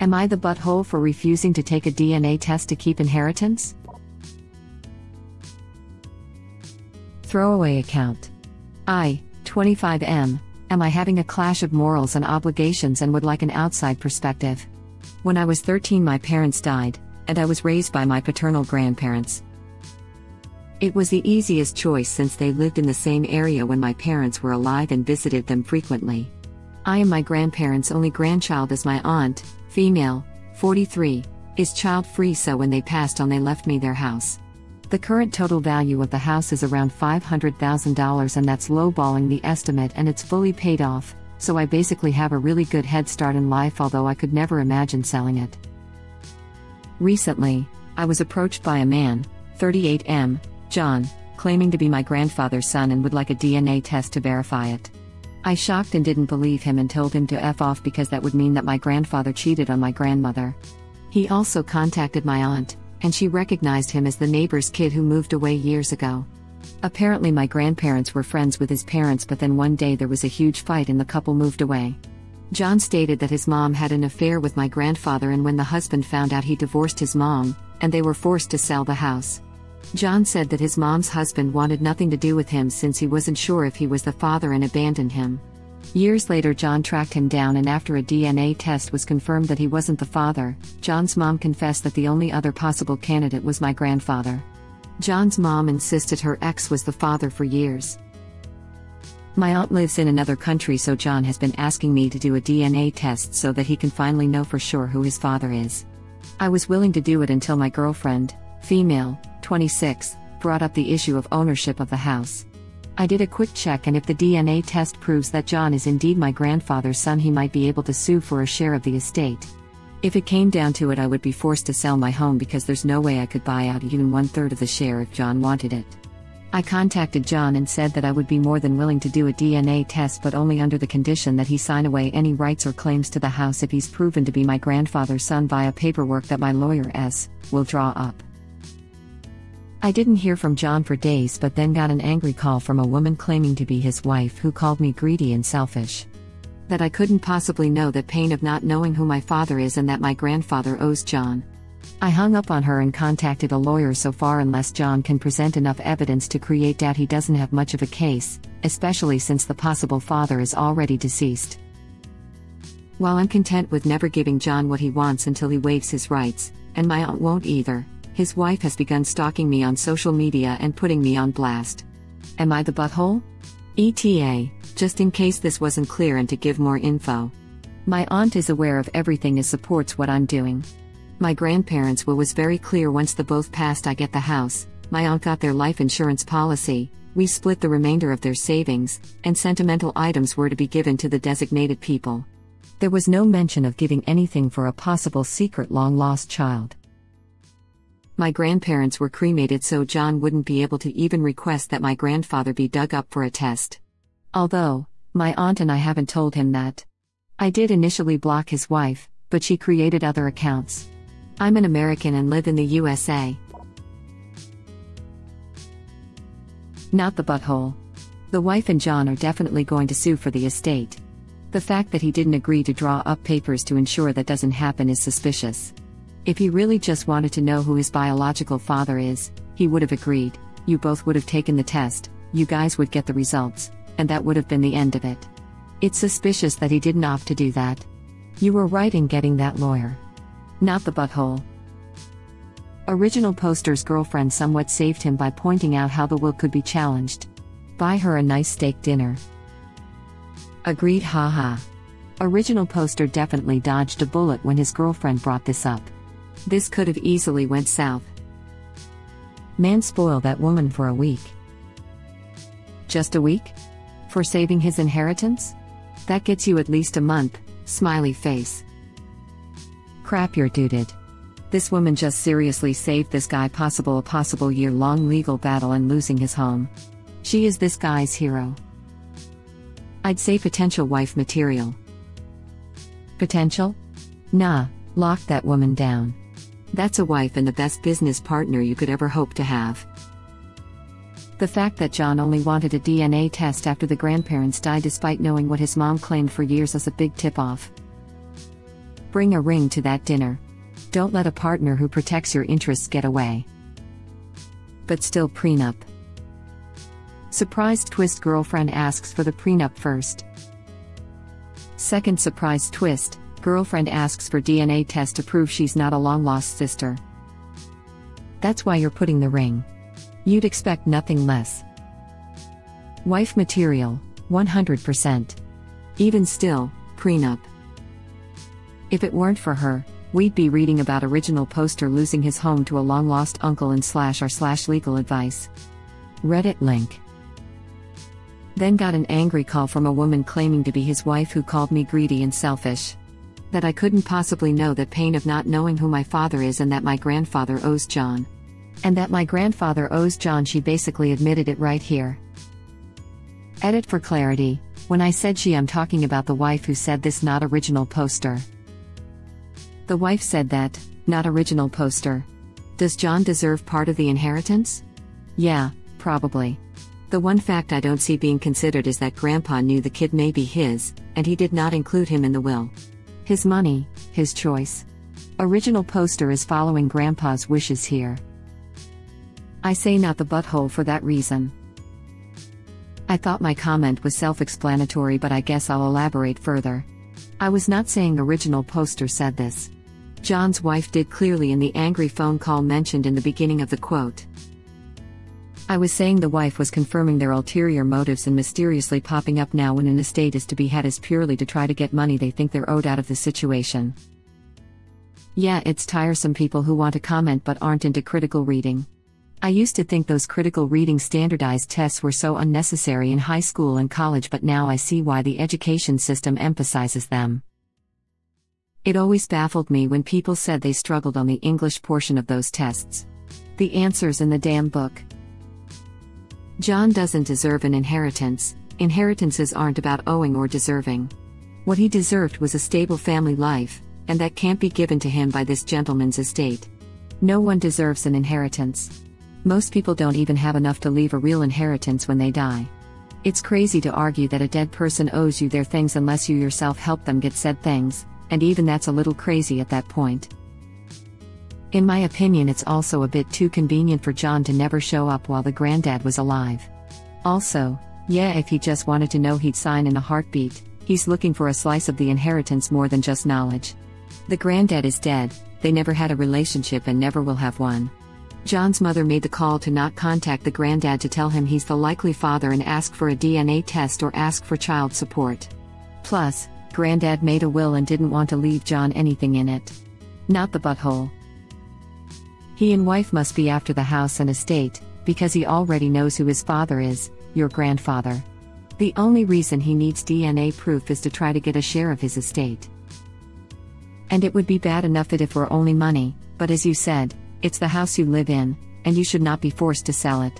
Am I the butthole for refusing to take a DNA test to keep inheritance? Throwaway account. I, 25M, am I having a clash of morals and obligations and would like an outside perspective. When I was 13, my parents died, and I was raised by my paternal grandparents. It was the easiest choice since they lived in the same area when my parents were alive and visited them frequently. I am my grandparents' only grandchild as my aunt, female, 43, is child-free, so when they passed on they left me their house. The current total value of the house is around $500,000 and that's lowballing the estimate, and it's fully paid off, so I basically have a really good head start in life, although I could never imagine selling it. Recently, I was approached by a man, 38M, John, claiming to be my grandfather's son and would like a DNA test to verify it. I shocked and didn't believe him and told him to F off because that would mean that my grandfather cheated on my grandmother. He also contacted my aunt, and she recognized him as the neighbor's kid who moved away years ago. Apparently my grandparents were friends with his parents, but then one day there was a huge fight and the couple moved away. John stated that his mom had an affair with my grandfather, and when the husband found out, he divorced his mom, and they were forced to sell the house. John said that his mom's husband wanted nothing to do with him since he wasn't sure if he was the father and abandoned him. Years later, John tracked him down, and after a DNA test was confirmed that he wasn't the father, John's mom confessed that the only other possible candidate was my grandfather. John's mom insisted her ex was the father for years. My aunt lives in another country, so John has been asking me to do a DNA test so that he can finally know for sure who his father is. I was willing to do it until my girlfriend, female, 26, brought up the issue of ownership of the house. I did a quick check, and if the DNA test proves that John is indeed my grandfather's son, he might be able to sue for a share of the estate. If it came down to it, I would be forced to sell my home because there's no way I could buy out even 1/3 of the share if John wanted it. I contacted John and said that I would be more than willing to do a DNA test, but only under the condition that he sign away any rights or claims to the house if he's proven to be my grandfather's son via paperwork that my lawyer will draw up. I didn't hear from John for days, but then got an angry call from a woman claiming to be his wife, who called me greedy and selfish. That I couldn't possibly know the pain of not knowing who my father is, and that my grandfather owes John. I hung up on her and contacted a lawyer. So far, unless John can present enough evidence to create doubt, he doesn't have much of a case, especially since the possible father is already deceased. While I'm content with never giving John what he wants until he waives his rights, and my aunt won't either, his wife has begun stalking me on social media and putting me on blast. Am I the butthole? ETA, just in case this wasn't clear and to give more info. My aunt is aware of everything and supports what I'm doing. My grandparents' will was very clear: once the both passed, I get the house. My aunt got their life insurance policy, we split the remainder of their savings, and sentimental items were to be given to the designated people. There was no mention of giving anything for a possible secret long-lost child. My grandparents were cremated, so John wouldn't be able to even request that my grandfather be dug up for a test. Although, my aunt and I haven't told him that. I did initially block his wife, but she created other accounts. I'm an American and live in the USA. Not the butthole. The wife and John are definitely going to sue for the estate. The fact that he didn't agree to draw up papers to ensure that doesn't happen is suspicious. If he really just wanted to know who his biological father is, he would have agreed. You both would have taken the test, you guys would get the results, and that would have been the end of it. It's suspicious that he didn't opt to do that. You were right in getting that lawyer. Not the butthole. Original poster's girlfriend somewhat saved him by pointing out how the will could be challenged. Buy her a nice steak dinner. Agreed, haha. Original poster definitely dodged a bullet when his girlfriend brought this up. This could have easily went south. Man spoiled that woman for a week. Just a week? For saving his inheritance? That gets you at least a month, smiley face. Crap, you're duded. This woman just seriously saved this guy a possible year-long legal battle and losing his home. She is this guy's hero. I'd say potential wife material. Potential? Nah, lock that woman down. That's a wife and the best business partner you could ever hope to have. The fact that John only wanted a DNA test after the grandparents died despite knowing what his mom claimed for years is a big tip-off. Bring a ring to that dinner. Don't let a partner who protects your interests get away. But still prenup. Surprise twist: girlfriend asks for the prenup first. Second surprise twist: girlfriend asks for DNA test to prove she's not a long-lost sister. That's why you're putting the ring. You'd expect nothing less. Wife material, 100%. Even still, prenup. If it weren't for her, we'd be reading about original poster losing his home to a long-lost uncle in /r/legal advice. Reddit link. Then got an angry call from a woman claiming to be his wife who called me greedy and selfish. That I couldn't possibly know the pain of not knowing who my father is, and that my grandfather owes John. And that my grandfather owes John. She basically admitted it right here. Edit for clarity: when I said she, I'm talking about the wife who said this, not original poster. The wife said that, not original poster. Does John deserve part of the inheritance? Yeah, probably. The one fact I don't see being considered is that Grandpa knew the kid may be his, and he did not include him in the will. His money, his choice. Original poster is following Grandpa's wishes here. I say not the butthole for that reason. I thought my comment was self-explanatory, but I guess I'll elaborate further. I was not saying original poster said this. John's wife did clearly in the angry phone call mentioned in the beginning of the quote. I was saying the wife was confirming their ulterior motives and mysteriously popping up now when an estate is to be had is purely to try to get money they think they're owed out of the situation. Yeah, it's tiresome people who want to comment but aren't into critical reading. I used to think those critical reading standardized tests were so unnecessary in high school and college, but now I see why the education system emphasizes them. It always baffled me when people said they struggled on the English portion of those tests. The answer's in the damn book. John doesn't deserve an inheritance. Inheritances aren't about owing or deserving. What he deserved was a stable family life, and that can't be given to him by this gentleman's estate. No one deserves an inheritance. Most people don't even have enough to leave a real inheritance when they die. It's crazy to argue that a dead person owes you their things unless you yourself help them get said things, and even that's a little crazy at that point. In my opinion, it's also a bit too convenient for John to never show up while the granddad was alive. Also, yeah, if he just wanted to know, he'd sign in a heartbeat. He's looking for a slice of the inheritance more than just knowledge. The granddad is dead, they never had a relationship and never will have one. John's mother made the call to not contact the granddad to tell him he's the likely father and ask for a DNA test or ask for child support. Plus, granddad made a will and didn't want to leave John anything in it. Not the butthole. He and wife must be after the house and estate, because he already knows who his father is, your grandfather. The only reason he needs DNA proof is to try to get a share of his estate. And it would be bad enough if it were only money, but as you said, it's the house you live in, and you should not be forced to sell it.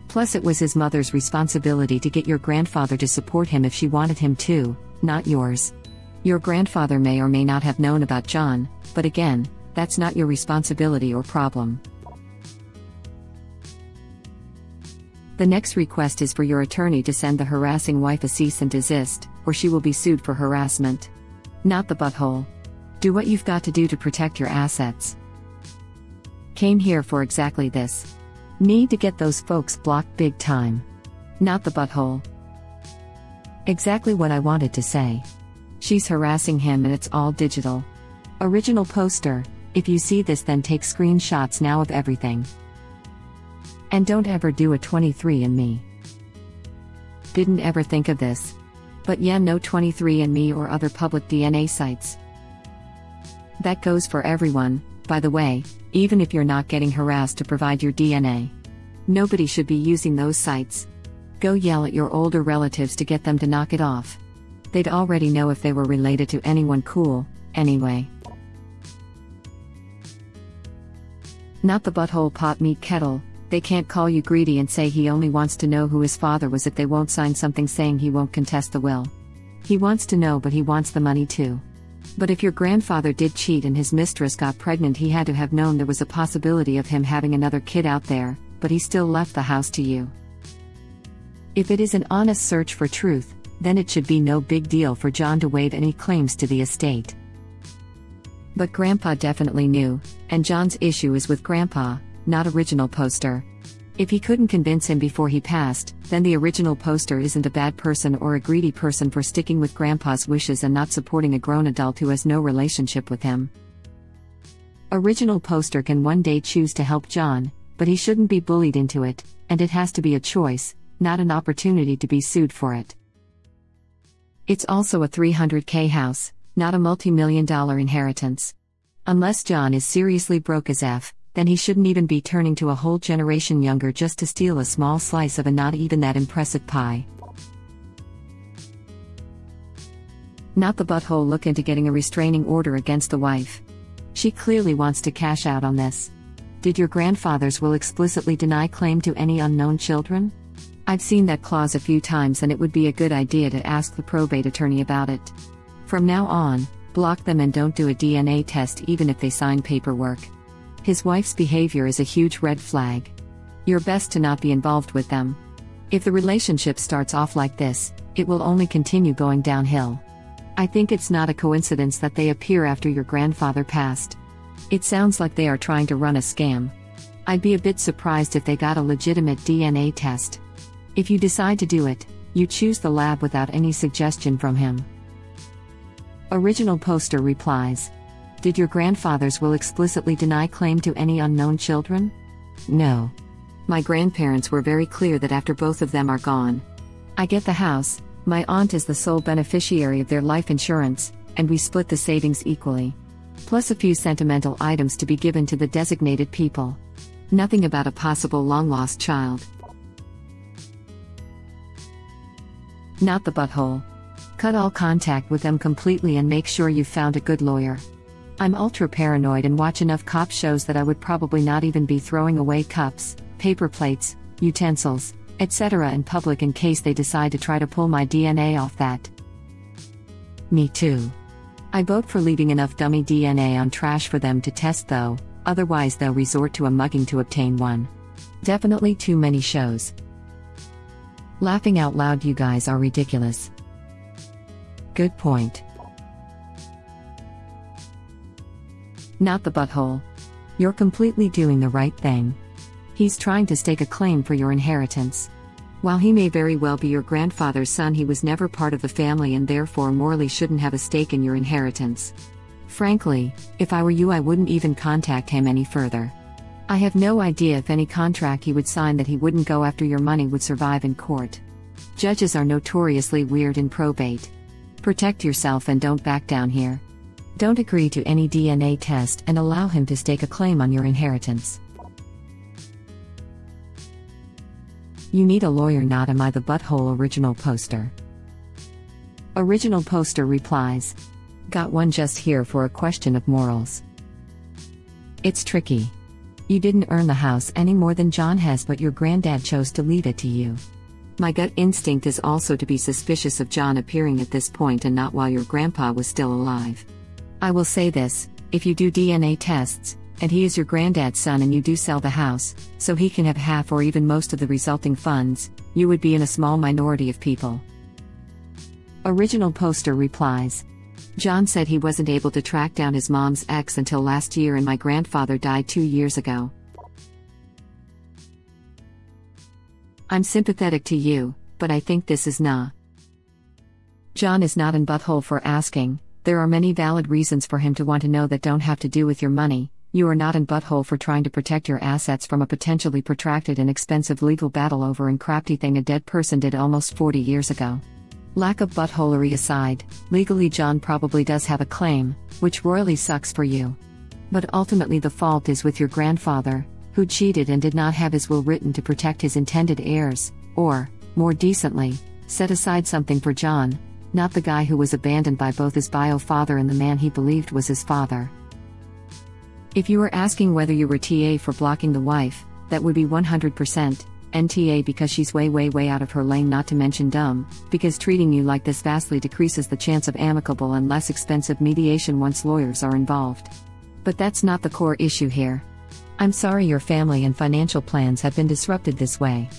Plus, it was his mother's responsibility to get your grandfather to support him if she wanted him to, not yours. Your grandfather may or may not have known about John, but again, that's not your responsibility or problem. The next request is for your attorney to send the harassing wife a cease and desist, or she will be sued for harassment. Not the butthole. Do what you've got to do to protect your assets. Came here for exactly this. Need to get those folks blocked big time. Not the butthole. Exactly what I wanted to say. She's harassing him and it's all digital. Original poster: if you see this, then take screenshots now of everything. And don't ever do a 23andMe. Didn't ever think of this. But yeah, no 23andMe or other public DNA sites. That goes for everyone, by the way, even if you're not getting harassed to provide your DNA. Nobody should be using those sites. Go yell at your older relatives to get them to knock it off. They'd already know if they were related to anyone cool, anyway. Not the butthole pot meat kettle. They can't call you greedy and say he only wants to know who his father was if they won't sign something saying he won't contest the will. He wants to know, but he wants the money too. But if your grandfather did cheat and his mistress got pregnant, he had to have known there was a possibility of him having another kid out there, but he still left the house to you. If it is an honest search for truth, then it should be no big deal for John to waive any claims to the estate. But Grandpa definitely knew, and John's issue is with Grandpa, not original poster. If he couldn't convince him before he passed, then the original poster isn't a bad person or a greedy person for sticking with Grandpa's wishes and not supporting a grown adult who has no relationship with him. Original poster can one day choose to help John, but he shouldn't be bullied into it, and it has to be a choice, not an opportunity to be sued for it. It's also a $300K house, not a multi-million-dollar inheritance. Unless John is seriously broke as F, then he shouldn't even be turning to a whole generation younger just to steal a small slice of a not even that impressive pie. Not the butthole look into getting a restraining order against the wife. She clearly wants to cash out on this. Did your grandfathers will explicitly deny claim to any unknown children? I've seen that clause a few times and it would be a good idea to ask the probate attorney about it. From now on, block them and don't do a DNA test even if they sign paperwork. His wife's behavior is a huge red flag. You're best to not be involved with them. If the relationship starts off like this, it will only continue going downhill. I think it's not a coincidence that they appear after your grandfather passed. It sounds like they are trying to run a scam. I'd be a bit surprised if they got a legitimate DNA test. If you decide to do it, you choose the lab without any suggestion from him. Original poster replies. Did your grandfathers will explicitly deny claim to any unknown children? No. My grandparents were very clear that after both of them are gone. I get the house, my aunt is the sole beneficiary of their life insurance, and we split the savings equally. Plus a few sentimental items to be given to the designated people. Nothing about a possible long-lost child. Not the butthole. Cut all contact with them completely and make sure you've found a good lawyer. I'm ultra paranoid and watch enough cop shows that I would probably not even be throwing away cups, paper plates, utensils, etc. in public in case they decide to try to pull my DNA off that. Me too. I vote for leaving enough dummy DNA on trash for them to test though, otherwise they'll resort to a mugging to obtain one. Definitely too many shows. Laughing out loud, you guys are ridiculous. Good point. Not the butthole. You're completely doing the right thing. He's trying to stake a claim for your inheritance. While he may very well be your grandfather's son, he was never part of the family and therefore morally shouldn't have a stake in your inheritance. Frankly, if I were you, I wouldn't even contact him any further. I have no idea if any contract he would sign that he wouldn't go after your money would survive in court. Judges are notoriously weird in probate. Protect yourself and don't back down here. Don't agree to any DNA test and allow him to stake a claim on your inheritance. You need a lawyer, not am I the butthole. Original poster. Original poster replies. Got one just here for a question of morals. It's tricky. You didn't earn the house any more than John has, but your granddad chose to leave it to you. My gut instinct is also to be suspicious of John appearing at this point and not while your grandpa was still alive. I will say this, if you do DNA tests, and he is your granddad's son and you do sell the house, so he can have half or even most of the resulting funds, you would be in a small minority of people. Original poster replies. John said he wasn't able to track down his mom's ex until last year and my grandfather died 2 years ago. I'm sympathetic to you, but I think this is nah. John is not in butthole for asking. There are many valid reasons for him to want to know that don't have to do with your money. You are not in butthole for trying to protect your assets from a potentially protracted and expensive legal battle over a crafty thing a dead person did almost 40 years ago. Lack of buttholery aside, legally John probably does have a claim, which royally sucks for you. But ultimately the fault is with your grandfather, who cheated and did not have his will written to protect his intended heirs, or, more decently, set aside something for John, not the guy who was abandoned by both his bio father and the man he believed was his father. If you were asking whether you were TA for blocking the wife, that would be 100% NTA because she's way out of her lane, not to mention dumb, because treating you like this vastly decreases the chance of amicable and less expensive mediation once lawyers are involved. But that's not the core issue here. I'm sorry your family and financial plans have been disrupted this way.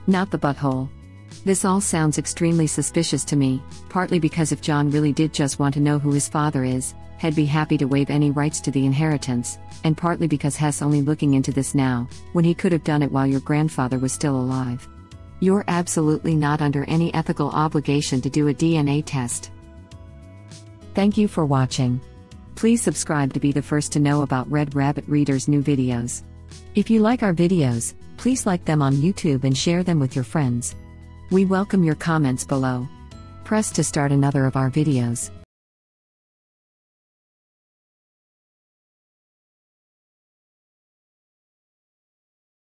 Not the butthole. This all sounds extremely suspicious to me, partly because if John really did just want to know who his father is, he'd be happy to waive any rights to the inheritance, and partly because Hess only looking into this now, when he could have done it while your grandfather was still alive. You're absolutely not under any ethical obligation to do a DNA test. Thank you for watching. Please subscribe to be the first to know about Red Rabbit Reader's new videos. If you like our videos, please like them on YouTube and share them with your friends. We welcome your comments below. Press to start another of our videos.